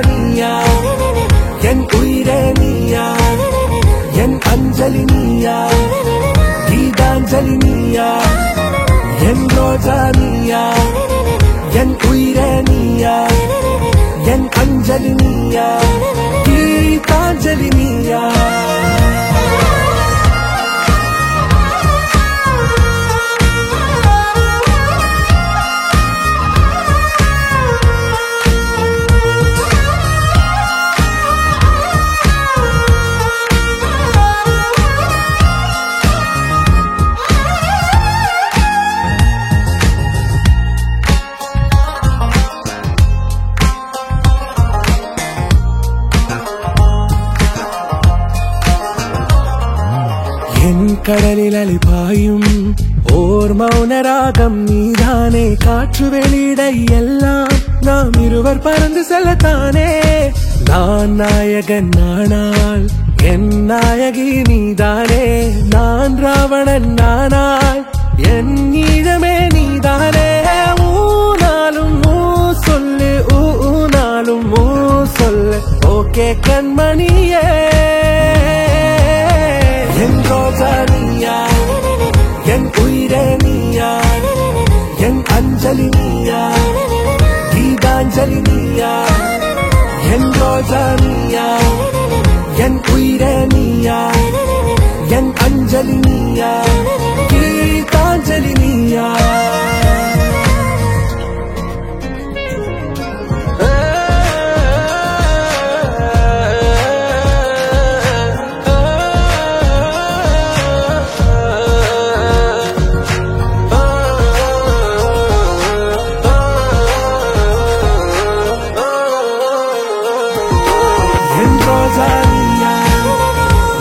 நீயா என் உயிரே நீயா என் அஞ்சலி நீயா கீதாஞ்சலி நீயா என் ரோஜா நீயா என் உயிரே நீயா என் அஞ்சலி நீயா கீதாஞ்சலி நீயா என் கடலில் அலிபாயும் ஓர் மௌன ராகம் நீதானே காற்று வெளியிட எல்லாம் நாம் இருவர் பறந்து செல்லத்தானே நான் நாயகன் நானால் என் நாயகி நீதானே நான் ராவணன் நானால் என் ஈழமே நீதானே ஊனாலும் ஊ சொல்லு ஊனாலும் ஊ சொல்லு ஓகே கண்மணியே என் ரோஜா நீயா என் உயிரே நீயா என் அஞ்சலி நீயா கீதாஞ்சலி நீயா என் ரோஜா நீயா என் உயிரே நீயா என் அஞ்சலி நீயா கீதாஞ்சலி நீயா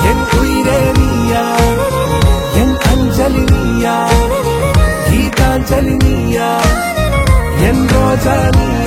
என் உயிரே நீயா என் அஞ்சலி நீயா கீதாஞ்சலி நீயா என் ரோஜா நீயா